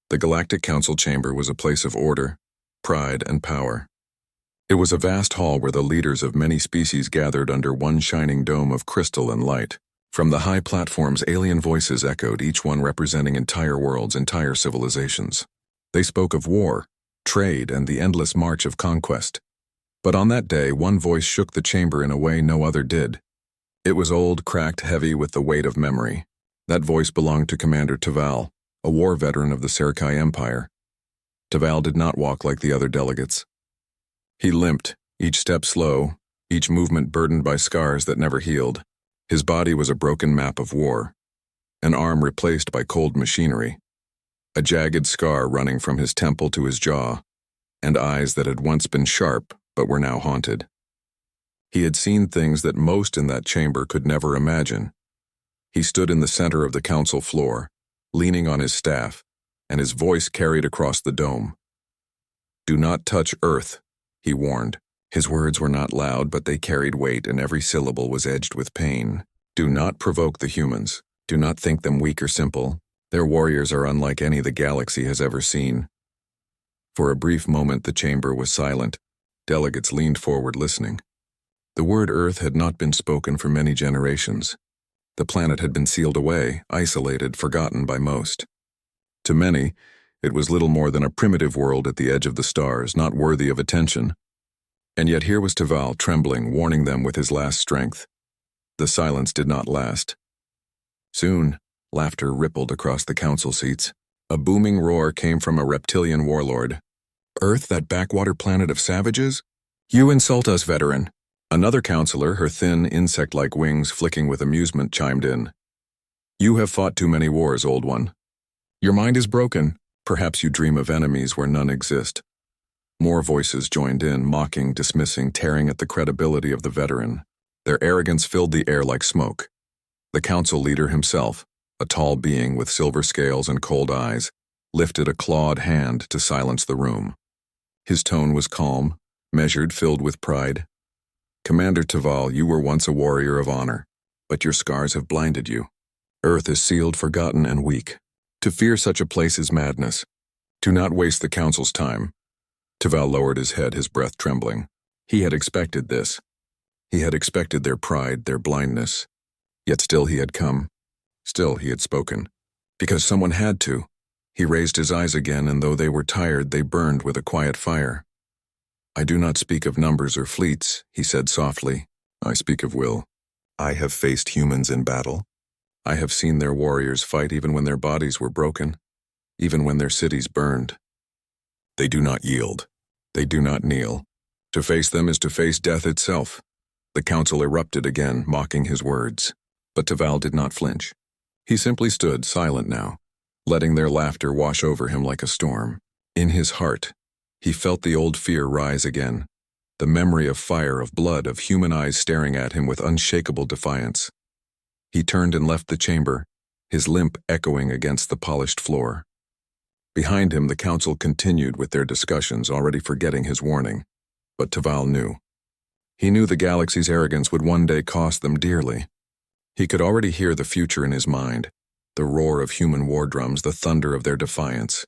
The Galactic Council chamber was a place of order, pride, and power. It was a vast hall where the leaders of many species gathered under one shining dome of crystal and light. From the high platforms, alien voices echoed, each one representing entire worlds, entire civilizations. They spoke of war, trade, and the endless march of conquest. But on that day, one voice shook the chamber in a way no other did. It was old, cracked, heavy with the weight of memory. That voice belonged to Commander Taval, a war veteran of the Sci-Fi Empire. Taval did not walk like the other delegates. He limped, each step slow, each movement burdened by scars that never healed. His body was a broken map of war, an arm replaced by cold machinery, a jagged scar running from his temple to his jaw, and eyes that had once been sharp but were now haunted. He had seen things that most in that chamber could never imagine. He stood in the center of the council floor, leaning on his staff, and his voice carried across the dome. "Do not touch Earth," he warned. His words were not loud, but they carried weight, and every syllable was edged with pain. "Do not provoke the humans. Do not think them weak or simple. Their warriors are unlike any the galaxy has ever seen." For a brief moment the chamber was silent. Delegates leaned forward listening. The word Earth had not been spoken for many generations. The planet had been sealed away, isolated, forgotten by most. To many, it was little more than a primitive world at the edge of the stars, not worthy of attention. And yet here was Taval, trembling, warning them with his last strength. The silence did not last. Soon, laughter rippled across the council seats. A booming roar came from a reptilian warlord. "Earth, that backwater planet of savages? You insult us, veteran." Another counselor, her thin, insect-like wings flicking with amusement, chimed in. "You have fought too many wars, old one. Your mind is broken. Perhaps you dream of enemies where none exist." More voices joined in, mocking, dismissing, tearing at the credibility of the veteran. Their arrogance filled the air like smoke. The council leader himself, a tall being with silver scales and cold eyes, lifted a clawed hand to silence the room. His tone was calm, measured, filled with pride. "Commander Taval, you were once a warrior of honor, but your scars have blinded you. Earth is sealed, forgotten, and weak. To fear such a place is madness. Do not waste the council's time." Taval lowered his head, his breath trembling. He had expected this. He had expected their pride, their blindness. Yet still he had come. Still he had spoken. Because someone had to. He raised his eyes again, and though they were tired, they burned with a quiet fire. "I do not speak of numbers or fleets," he said softly. "I speak of will. I have faced humans in battle. I have seen their warriors fight even when their bodies were broken, even when their cities burned. They do not yield. They do not kneel. To face them is to face death itself." The council erupted again, mocking his words. But Taval did not flinch. He simply stood, silent now, letting their laughter wash over him like a storm. In his heart, he felt the old fear rise again, the memory of fire, of blood, of human eyes staring at him with unshakable defiance. He turned and left the chamber, his limp echoing against the polished floor. Behind him, the council continued with their discussions, already forgetting his warning. But Taval knew. He knew the galaxy's arrogance would one day cost them dearly. He could already hear the future in his mind, the roar of human war drums, the thunder of their defiance.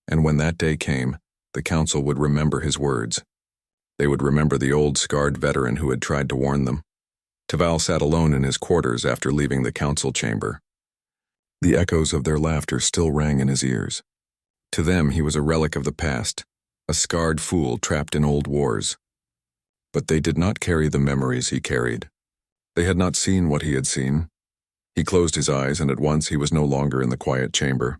And when that day came, the council would remember his words. They would remember the old, scarred veteran who had tried to warn them. Taval sat alone in his quarters after leaving the council chamber. The echoes of their laughter still rang in his ears. To them, he was a relic of the past, a scarred fool trapped in old wars. But they did not carry the memories he carried. They had not seen what he had seen. He closed his eyes, and at once he was no longer in the quiet chamber.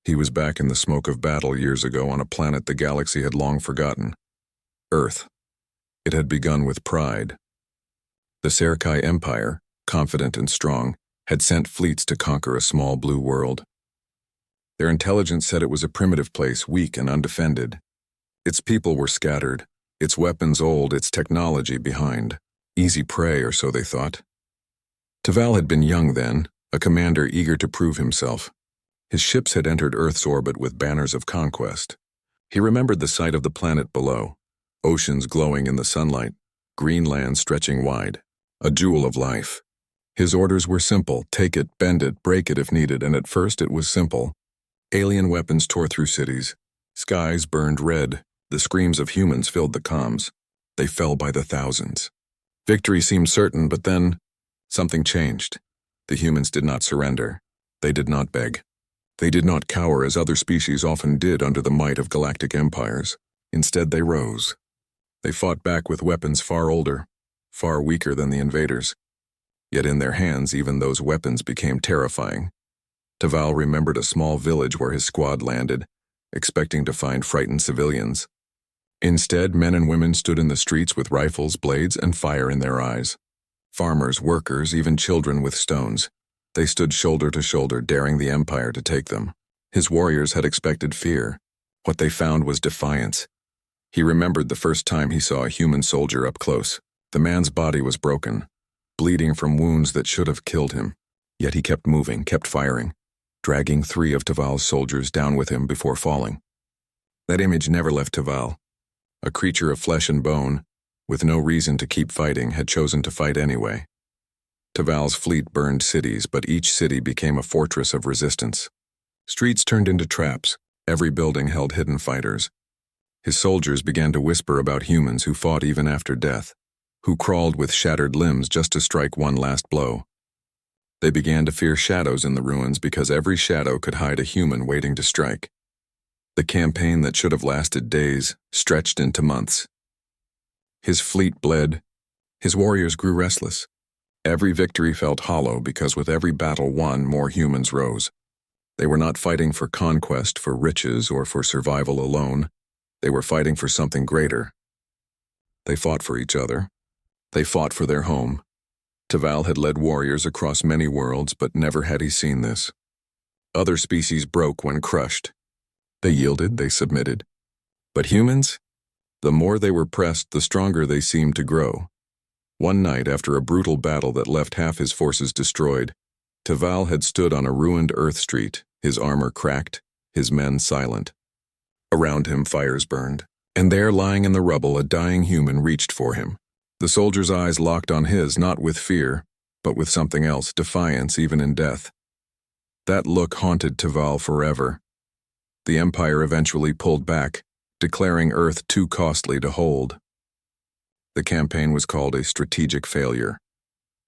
He was back in the smoke of battle years ago on a planet the galaxy had long forgotten. Earth. It had begun with pride. The Sci-Fi Empire, confident and strong, had sent fleets to conquer a small blue world. Their intelligence said it was a primitive place, weak and undefended. Its people were scattered, its weapons old, its technology behind. Easy prey, or so they thought. Taval had been young then, a commander eager to prove himself. His ships had entered Earth's orbit with banners of conquest. He remembered the sight of the planet below, oceans glowing in the sunlight, green land stretching wide, a jewel of life. His orders were simple: take it, bend it, break it if needed, and at first it was simple. Alien weapons tore through cities. Skies burned red. The screams of humans filled the comms. They fell by the thousands. Victory seemed certain, but then something changed. The humans did not surrender. They did not beg. They did not cower as other species often did under the might of galactic empires. Instead, they rose. They fought back with weapons far older, far weaker than the invaders. Yet in their hands, even those weapons became terrifying. Taval remembered a small village where his squad landed, expecting to find frightened civilians. Instead, men and women stood in the streets with rifles, blades, and fire in their eyes. Farmers, workers, even children with stones. They stood shoulder to shoulder, daring the Empire to take them. His warriors had expected fear. What they found was defiance. He remembered the first time he saw a human soldier up close. The man's body was broken, bleeding from wounds that should have killed him. Yet he kept moving, kept firing, dragging 3 of Taval's soldiers down with him before falling. That image never left Taval. A creature of flesh and bone, with no reason to keep fighting, had chosen to fight anyway. Taval's fleet burned cities, but each city became a fortress of resistance. Streets turned into traps. Every building held hidden fighters. His soldiers began to whisper about humans who fought even after death, who crawled with shattered limbs just to strike one last blow. They began to fear shadows in the ruins because every shadow could hide a human waiting to strike. The campaign that should have lasted days stretched into months. His fleet bled. His warriors grew restless. Every victory felt hollow because with every battle won, more humans rose. They were not fighting for conquest, for riches, or for survival alone. They were fighting for something greater. They fought for each other. They fought for their home. Taval had led warriors across many worlds, but never had he seen this. Other species broke when crushed. They yielded, they submitted. But humans? The more they were pressed, the stronger they seemed to grow. One night, after a brutal battle that left half his forces destroyed, Taval had stood on a ruined Earth street, his armor cracked, his men silent. Around him, fires burned, and there, lying in the rubble, a dying human reached for him. The soldier's eyes locked on his, not with fear, but with something else, defiance even in death. That look haunted Taval forever. The Empire eventually pulled back, declaring Earth too costly to hold. The campaign was called a strategic failure,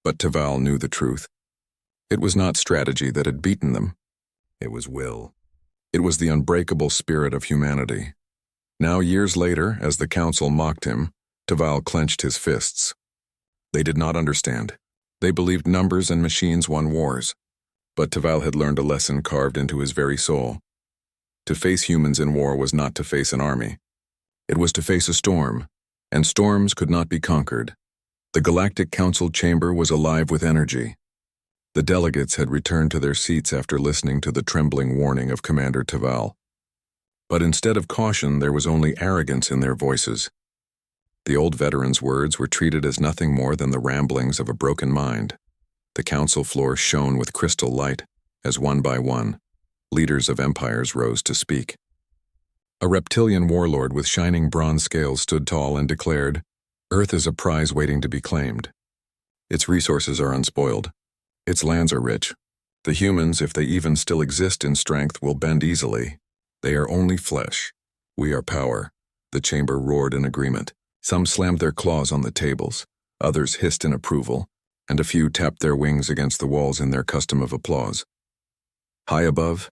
but Taval knew the truth. It was not strategy that had beaten them. It was will. It was the unbreakable spirit of humanity. Now, years later, as the Council mocked him, Taval clenched his fists. They did not understand. They believed numbers and machines won wars. But Taval had learned a lesson carved into his very soul. To face humans in war was not to face an army. It was to face a storm, and storms could not be conquered. The Galactic Council chamber was alive with energy. The delegates had returned to their seats after listening to the trembling warning of Commander Taval. But instead of caution, there was only arrogance in their voices. The old veteran's words were treated as nothing more than the ramblings of a broken mind. The council floor shone with crystal light, as one by one, leaders of empires rose to speak. A reptilian warlord with shining bronze scales stood tall and declared, "Earth is a prize waiting to be claimed. Its resources are unspoiled. Its lands are rich. The humans, if they even still exist in strength, will bend easily. They are only flesh. We are power." The chamber roared in agreement. Some slammed their claws on the tables, others hissed in approval, and a few tapped their wings against the walls in their custom of applause. High above,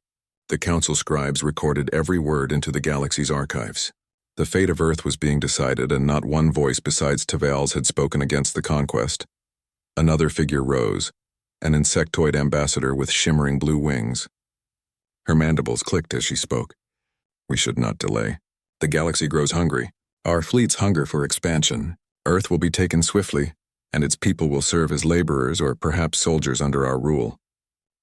the council scribes recorded every word into the galaxy's archives. The fate of Earth was being decided, and not one voice besides Taval's had spoken against the conquest. Another figure rose, an insectoid ambassador with shimmering blue wings. Her mandibles clicked as she spoke. "We should not delay. The galaxy grows hungry. Our fleet's hunger for expansion. Earth will be taken swiftly, and its people will serve as laborers or perhaps soldiers under our rule.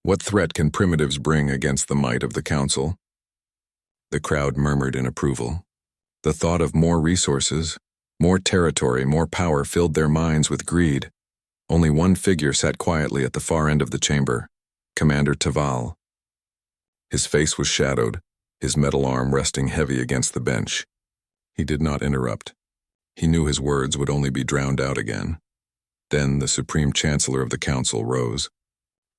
What threat can primitives bring against the might of the Council?" The crowd murmured in approval. The thought of more resources, more territory, more power filled their minds with greed. Only one figure sat quietly at the far end of the chamber, Commander Taval. His face was shadowed, his metal arm resting heavy against the bench. He did not interrupt. He knew his words would only be drowned out again. Then the Supreme Chancellor of the Council rose.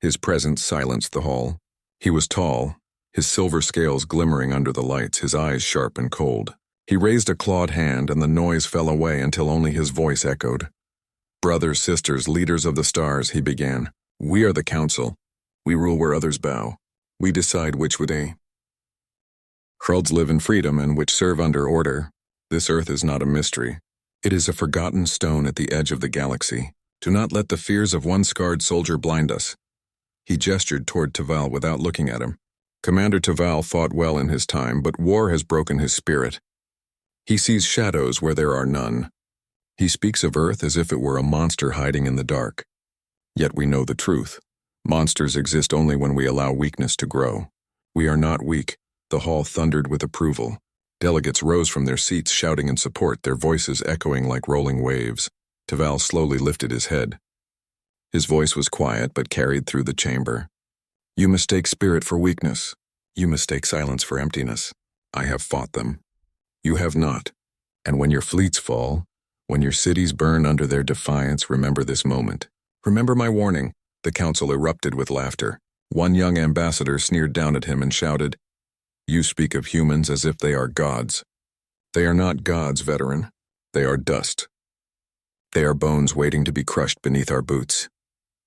His presence silenced the hall. He was tall, his silver scales glimmering under the lights, his eyes sharp and cold. He raised a clawed hand, and the noise fell away until only his voice echoed. "Brothers, sisters, leaders of the stars," he began. "We are the council. We rule where others bow. We decide which would worlds live in freedom and which serve under order. This earth is not a mystery. It is a forgotten stone at the edge of the galaxy. Do not let the fears of one scarred soldier blind us." He gestured toward Taval without looking at him. "Commander Taval fought well in his time, but war has broken his spirit. He sees shadows where there are none. He speaks of Earth as if it were a monster hiding in the dark. Yet we know the truth. Monsters exist only when we allow weakness to grow. We are not weak." The hall thundered with approval. Delegates rose from their seats shouting in support, their voices echoing like rolling waves. Taval slowly lifted his head. His voice was quiet but carried through the chamber. "You mistake spirit for weakness. You mistake silence for emptiness. I have fought them. You have not. And when your fleets fall, when your cities burn under their defiance, remember this moment. Remember my warning." The council erupted with laughter. One young ambassador sneered down at him and shouted, "You speak of humans as if they are gods. They are not gods, veteran. They are dust. They are bones waiting to be crushed beneath our boots."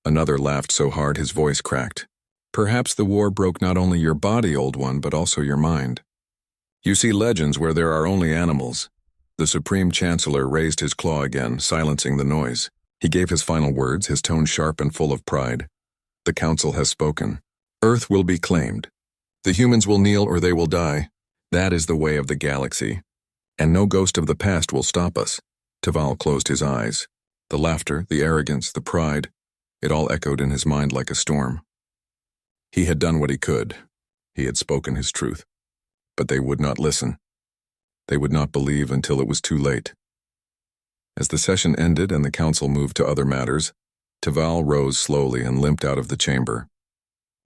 Another laughed so hard his voice cracked. "Perhaps the war broke not only your body, old one, but also your mind. You see legends where there are only animals." The Supreme Chancellor raised his claw again, silencing the noise. He gave his final words, his tone sharp and full of pride. "The Council has spoken. Earth will be claimed. The humans will kneel or they will die. That is the way of the galaxy. And no ghost of the past will stop us." Taval closed his eyes. The laughter, the arrogance, the pride, it all echoed in his mind like a storm. He had done what he could. He had spoken his truth. But they would not listen. They would not believe until it was too late. As the session ended and the council moved to other matters, Taval rose slowly and limped out of the chamber.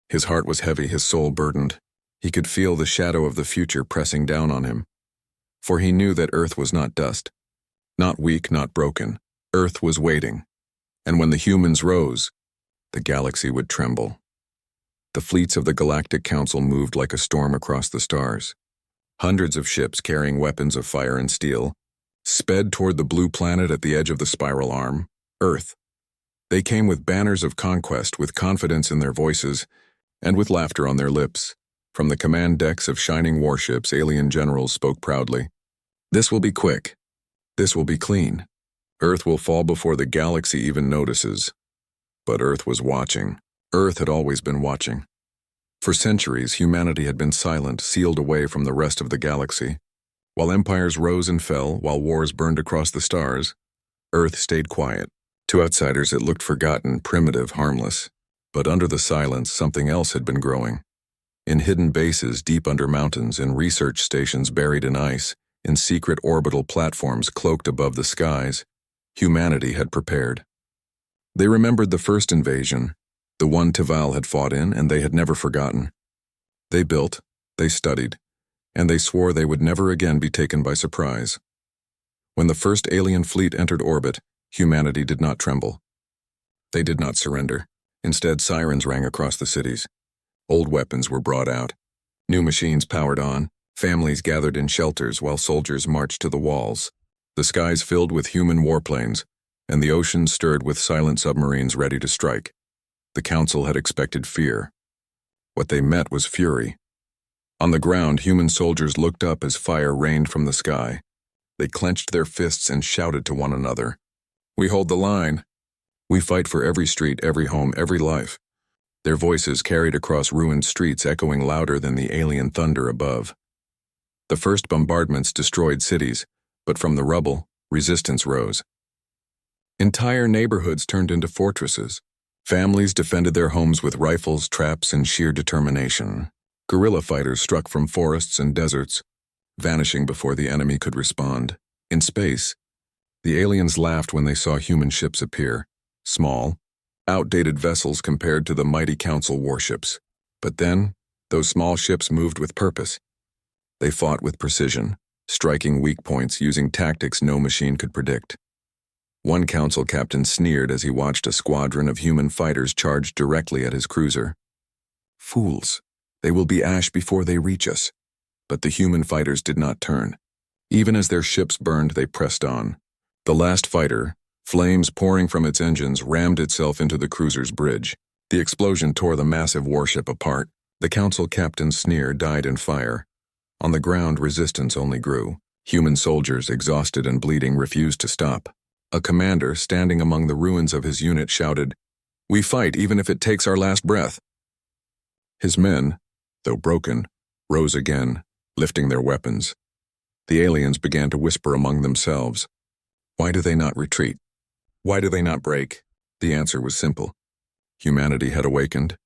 His heart was heavy, his soul burdened. He could feel the shadow of the future pressing down on him. For he knew that Earth was not dust. Not weak, not broken. Earth was waiting. And when the humans rose, the galaxy would tremble. The fleets of the Galactic Council moved like a storm across the stars. Hundreds of ships carrying weapons of fire and steel sped toward the blue planet at the edge of the spiral arm, Earth. They came with banners of conquest, with confidence in their voices, and with laughter on their lips. From the command decks of shining warships, alien generals spoke proudly. "This will be quick. This will be clean. Earth will fall before the galaxy even notices." But Earth was watching. Earth had always been watching. For centuries, humanity had been silent, sealed away from the rest of the galaxy. While empires rose and fell, while wars burned across the stars, Earth stayed quiet. To outsiders, it looked forgotten, primitive, harmless. But under the silence, something else had been growing. In hidden bases deep under mountains, in research stations buried in ice, in secret orbital platforms cloaked above the skies, humanity had prepared. They remembered the first invasion, the one Taval had fought in, and they had never forgotten. They built, they studied, and they swore they would never again be taken by surprise. When the first alien fleet entered orbit, humanity did not tremble. They did not surrender. Instead, sirens rang across the cities. Old weapons were brought out. New machines powered on. Families gathered in shelters while soldiers marched to the walls. The skies filled with human warplanes, and the oceans stirred with silent submarines ready to strike. The council had expected fear. What they met was fury. On the ground, human soldiers looked up as fire rained from the sky. They clenched their fists and shouted to one another. "We hold the line. We fight for every street, every home, every life." Their voices carried across ruined streets, echoing louder than the alien thunder above. The first bombardments destroyed cities, but from the rubble, resistance rose. Entire neighborhoods turned into fortresses. Families defended their homes with rifles, traps, and sheer determination. Guerrilla fighters struck from forests and deserts, vanishing before the enemy could respond. In space, the aliens laughed when they saw human ships appear, small, outdated vessels compared to the mighty Council warships. But then, those small ships moved with purpose. They fought with precision, striking weak points using tactics no machine could predict. One Council captain sneered as he watched a squadron of human fighters charge directly at his cruiser. "Fools, They will be ash before they reach us. But the human fighters did not turn. Even as their ships burned, they pressed on. The last fighter, flames pouring from its engines, rammed itself into the cruiser's bridge. The explosion tore the massive warship apart. The council captain's sneer died in fire. On the ground, resistance only grew. Human soldiers, exhausted and bleeding, refused to stop. A commander, standing among the ruins of his unit, shouted, "We fight even if it takes our last breath." His men, though broken, rose again, lifting their weapons. The aliens began to whisper among themselves. Why do they not retreat? Why do they not break? The answer was simple. Humanity had awakened.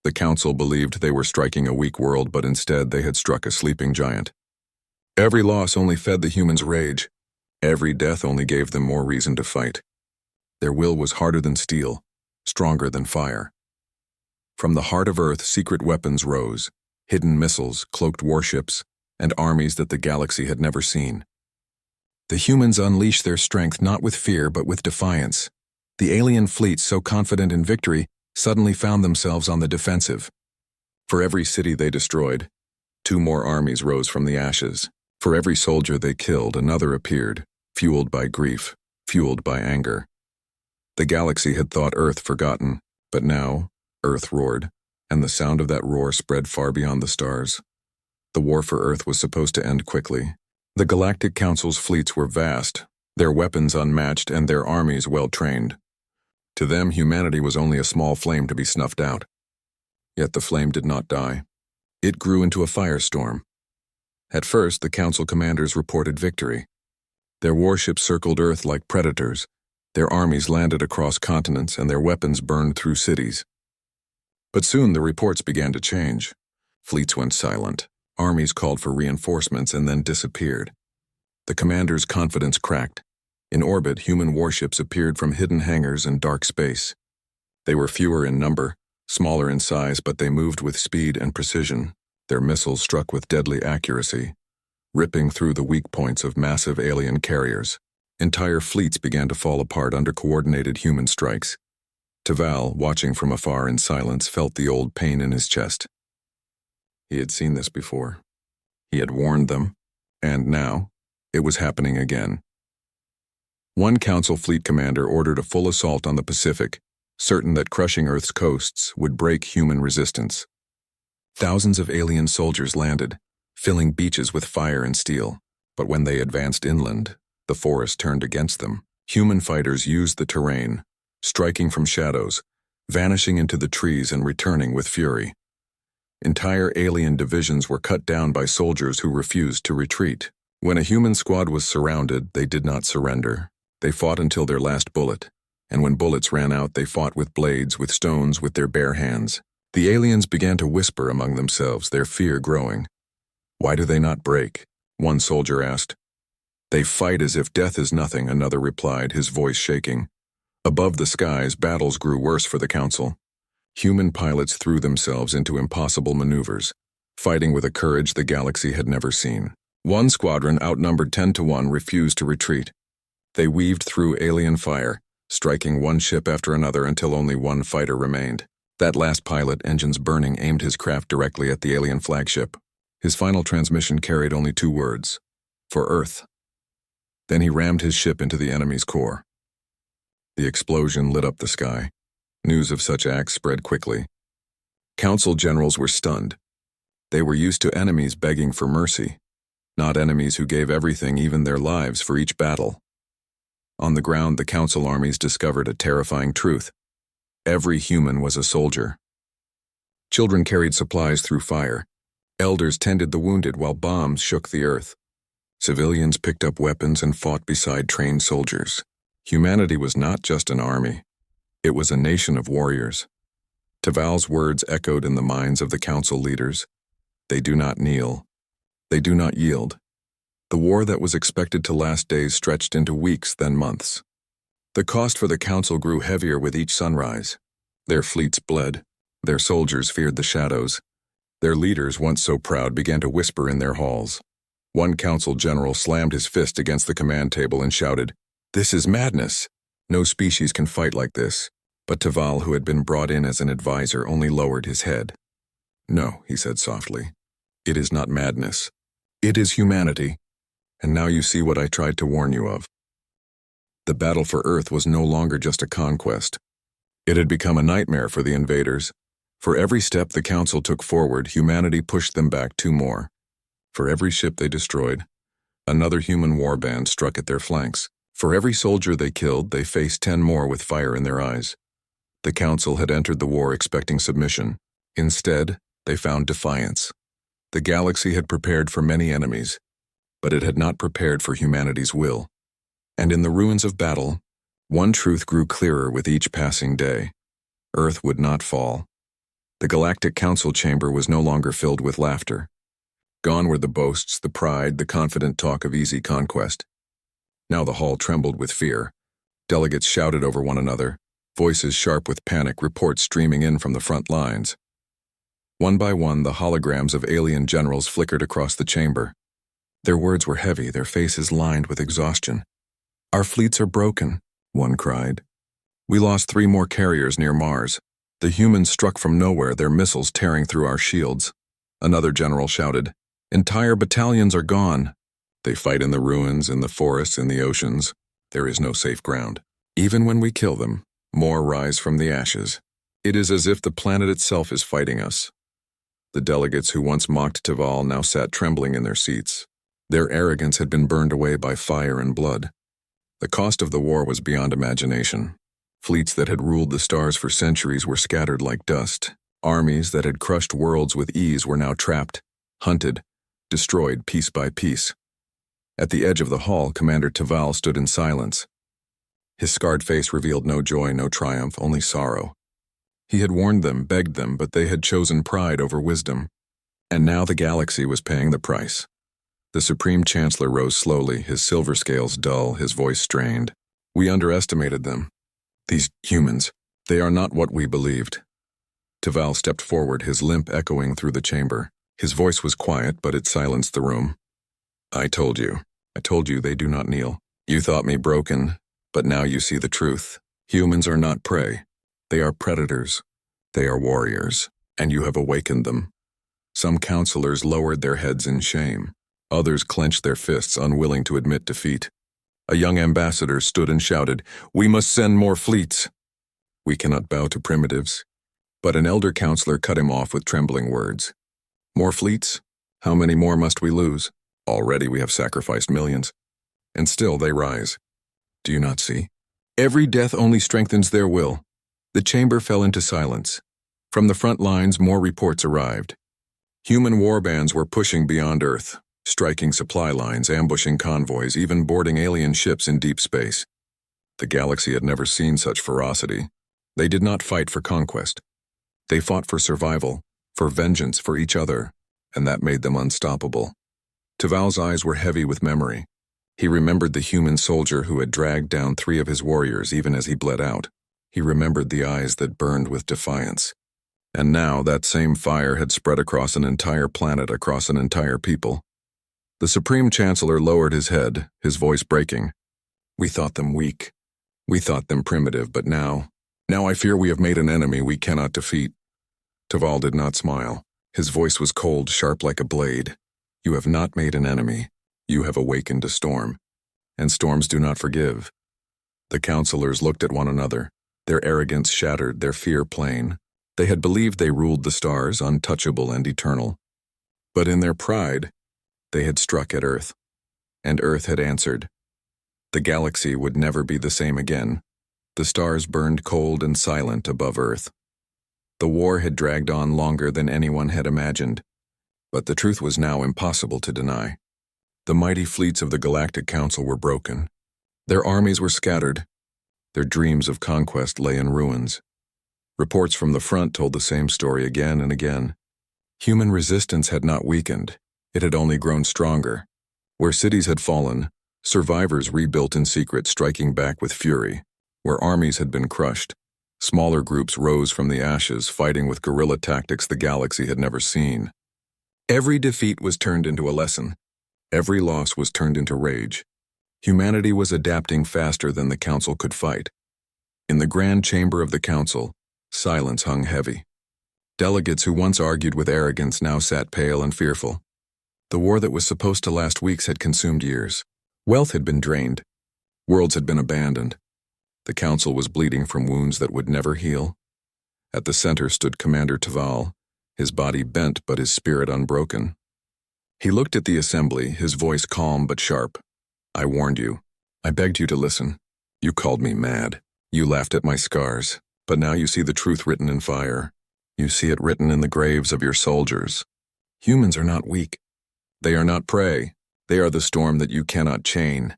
The council believed they were striking a weak world, but instead they had struck a sleeping giant. Every loss only fed the humans' rage. Every death only gave them more reason to fight. Their will was harder than steel, stronger than fire. From the heart of Earth, secret weapons rose, hidden missiles, cloaked warships, and armies that the galaxy had never seen. The humans unleashed their strength not with fear but with defiance. The alien fleets, so confident in victory, suddenly found themselves on the defensive. For every city they destroyed, 2 more armies rose from the ashes. For every soldier they killed, another appeared, fueled by grief, fueled by anger. The galaxy had thought Earth forgotten, but now Earth roared, and the sound of that roar spread far beyond the stars. The war for Earth was supposed to end quickly. The Galactic Council's fleets were vast, their weapons unmatched, and their armies well-trained. To them, humanity was only a small flame to be snuffed out. Yet the flame did not die. It grew into a firestorm. At first, the Council commanders reported victory. Their warships circled Earth like predators. Their armies landed across continents, and their weapons burned through cities. But soon the reports began to change. Fleets went silent. Armies called for reinforcements and then disappeared. The commanders' confidence cracked. In orbit, human warships appeared from hidden hangars in dark space. They were fewer in number, smaller in size, but they moved with speed and precision. Their missiles struck with deadly accuracy, ripping through the weak points of massive alien carriers. Entire fleets began to fall apart under coordinated human strikes. Taval, watching from afar in silence, felt the old pain in his chest. He had seen this before. He had warned them, and now it was happening again. One Council fleet commander ordered a full assault on the Pacific, certain that crushing Earth's coasts would break human resistance. Thousands of alien soldiers landed, filling beaches with fire and steel. But when they advanced inland, the forest turned against them. Human fighters used the terrain, striking from shadows, vanishing into the trees and returning with fury. Entire alien divisions were cut down by soldiers who refused to retreat. When a human squad was surrounded, they did not surrender. They fought until their last bullet, and when bullets ran out, they fought with blades, with stones, with their bare hands. The aliens began to whisper among themselves, their fear growing. "Why do they not break?" one soldier asked. "They fight as if death is nothing," another replied, his voice shaking. Above the skies, battles grew worse for the Council. Human pilots threw themselves into impossible maneuvers, fighting with a courage the galaxy had never seen. One squadron, outnumbered 10-1, refused to retreat. They weaved through alien fire, striking one ship after another until only one fighter remained. That last pilot, engines burning, aimed his craft directly at the alien flagship. His final transmission carried only 2 words: "For Earth." Then he rammed his ship into the enemy's core. The explosion lit up the sky. News of such acts spread quickly. Council generals were stunned. They were used to enemies begging for mercy, not enemies who gave everything, even their lives, for each battle. On the ground, the Council armies discovered a terrifying truth. Every human was a soldier. Children carried supplies through fire. Elders tended the wounded while bombs shook the earth. Civilians picked up weapons and fought beside trained soldiers. Humanity was not just an army. It was a nation of warriors. Taval's words echoed in the minds of the Council leaders. They do not kneel. They do not yield. The war that was expected to last days stretched into weeks, then months. The cost for the Council grew heavier with each sunrise. Their fleets bled. Their soldiers feared the shadows. Their leaders, once so proud, began to whisper in their halls. One Council general slammed his fist against the command table and shouted, "This is madness! No species can fight like this." But Taval, who had been brought in as an advisor, only lowered his head. No, he said softly. It is not madness. It is humanity. And now you see what I tried to warn you of. The battle for Earth was no longer just a conquest. It had become a nightmare for the invaders. For every step the Council took forward, humanity pushed them back 2 more. For every ship they destroyed, another human warband struck at their flanks. For every soldier they killed, they faced 10 more with fire in their eyes. The Council had entered the war expecting submission. Instead, they found defiance. The galaxy had prepared for many enemies, but it had not prepared for humanity's will. And in the ruins of battle, one truth grew clearer with each passing day. Earth would not fall. The Galactic Council chamber was no longer filled with laughter. Gone were the boasts, the pride, the confident talk of easy conquest. Now the hall trembled with fear. Delegates shouted over one another, voices sharp with panic, reports streaming in from the front lines. One by one, the holograms of alien generals flickered across the chamber. Their words were heavy, their faces lined with exhaustion. "Our fleets are broken," one cried. "We lost 3 more carriers near Mars. The humans struck from nowhere, their missiles tearing through our shields." Another general shouted, "Entire battalions are gone. They fight in the ruins, in the forests, in the oceans. There is no safe ground. Even when we kill them, more rise from the ashes. It is as if the planet itself is fighting us." The delegates who once mocked Taval now sat trembling in their seats. Their arrogance had been burned away by fire and blood. The cost of the war was beyond imagination. Fleets that had ruled the stars for centuries were scattered like dust. Armies that had crushed worlds with ease were now trapped, hunted, destroyed piece by piece. At the edge of the hall, Commander Taval stood in silence. His scarred face revealed no joy, no triumph, only sorrow. He had warned them, begged them, but they had chosen pride over wisdom. And now the galaxy was paying the price. The Supreme Chancellor rose slowly, his silver scales dull, his voice strained. "We underestimated them. These humans, they are not what we believed." Taval stepped forward, his limp echoing through the chamber. His voice was quiet, but it silenced the room. I told you they do not kneel. You thought me broken, but now you see the truth. Humans are not prey. They are predators. They are warriors, and you have awakened them." Some counselors lowered their heads in shame. Others clenched their fists, unwilling to admit defeat. A young ambassador stood and shouted, "We must send more fleets." "We cannot bow to primitives." But an elder counselor cut him off with trembling words. "More fleets? How many more must we lose? Already we have sacrificed millions. And still they rise. Do you not see? Every death only strengthens their will." The chamber fell into silence. From the front lines, more reports arrived. Human warbands were pushing beyond Earth, striking supply lines, ambushing convoys, even boarding alien ships in deep space. The galaxy had never seen such ferocity. They did not fight for conquest. They fought for survival, for vengeance for each other, and that made them unstoppable. Taval's eyes were heavy with memory. He remembered the human soldier who had dragged down 3 of his warriors even as he bled out. He remembered the eyes that burned with defiance. And now that same fire had spread across an entire planet, across an entire people. The Supreme Chancellor lowered his head, his voice breaking. "We thought them weak. We thought them primitive, but now I fear we have made an enemy we cannot defeat." Taval did not smile. His voice was cold, sharp like a blade. "You have not made an enemy. You have awakened a storm. And storms do not forgive." The counselors looked at one another, their arrogance shattered, their fear plain. They had believed they ruled the stars, untouchable and eternal. But in their pride, they had struck at Earth, and Earth had answered. The galaxy would never be the same again. The stars burned cold and silent above Earth. The war had dragged on longer than anyone had imagined, but the truth was now impossible to deny. The mighty fleets of the Galactic Council were broken. Their armies were scattered. Their dreams of conquest lay in ruins. Reports from the front told the same story again and again. Human resistance had not weakened. It had only grown stronger. Where cities had fallen, survivors rebuilt in secret, striking back with fury. Where armies had been crushed, smaller groups rose from the ashes, fighting with guerrilla tactics the galaxy had never seen. Every defeat was turned into a lesson. Every loss was turned into rage. Humanity was adapting faster than the Council could fight. In the grand chamber of the Council, silence hung heavy. Delegates who once argued with arrogance now sat pale and fearful. The war that was supposed to last weeks had consumed years. Wealth had been drained. Worlds had been abandoned. The council was bleeding from wounds that would never heal. At the center stood Commander Taval, his body bent but his spirit unbroken. He looked at the assembly, his voice calm but sharp. I warned you. I begged you to listen. You called me mad. You laughed at my scars, but now you see the truth written in fire. You see it written in the graves of your soldiers. Humans are not weak. They are not prey. They are the storm that you cannot chain.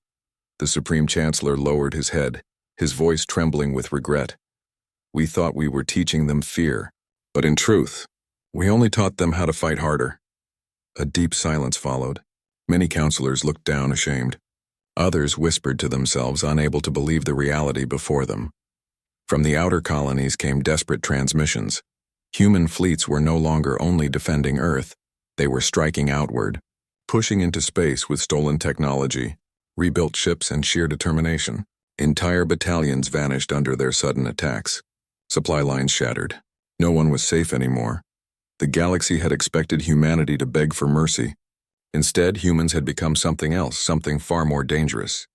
The Supreme Chancellor lowered his head, his voice trembling with regret. We thought we were teaching them fear, but in truth, we only taught them how to fight harder. A deep silence followed. Many counselors looked down ashamed. Others whispered to themselves, unable to believe the reality before them. From the outer colonies came desperate transmissions. Human fleets were no longer only defending Earth. They were striking outward, pushing into space with stolen technology, rebuilt ships, and sheer determination. Entire battalions vanished under their sudden attacks. Supply lines shattered. No one was safe anymore. The galaxy had expected humanity to beg for mercy. Instead, humans had become something else, something far more dangerous.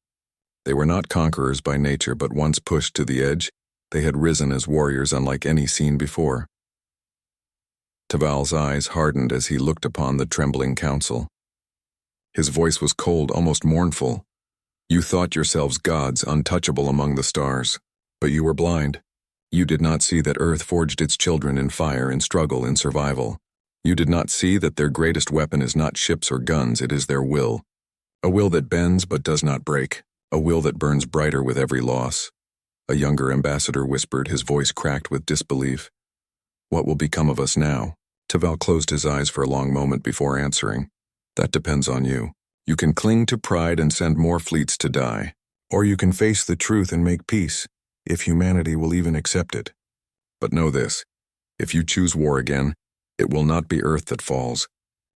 They were not conquerors by nature, but once pushed to the edge, they had risen as warriors unlike any seen before. Taval's eyes hardened as he looked upon the trembling council. His voice was cold, almost mournful. You thought yourselves gods, untouchable among the stars, but you were blind. You did not see that Earth forged its children in fire, in struggle, in survival. You did not see that their greatest weapon is not ships or guns, it is their will. A will that bends but does not break. A will that burns brighter with every loss. A younger ambassador whispered, his voice cracked with disbelief. What will become of us now? Taval closed his eyes for a long moment before answering. That depends on you. You can cling to pride and send more fleets to die. Or you can face the truth and make peace, if humanity will even accept it. But know this, if you choose war again, it will not be Earth that falls.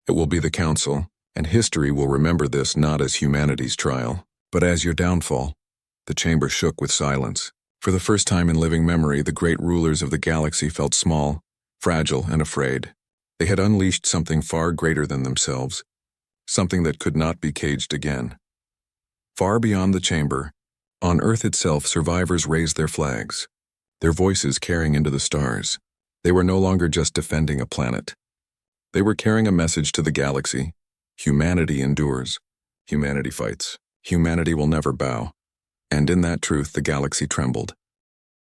It will be the Council, and history will remember this not as humanity's trial, but as your downfall. The chamber shook with silence. For the first time in living memory, the great rulers of the galaxy felt small, fragile, and afraid. They had unleashed something far greater than themselves, something that could not be caged again. Far beyond the chamber, on Earth itself, survivors raised their flags, their voices carrying into the stars. They were no longer just defending a planet. They were carrying a message to the galaxy. Humanity endures. Humanity fights. Humanity will never bow. And in that truth, the galaxy trembled.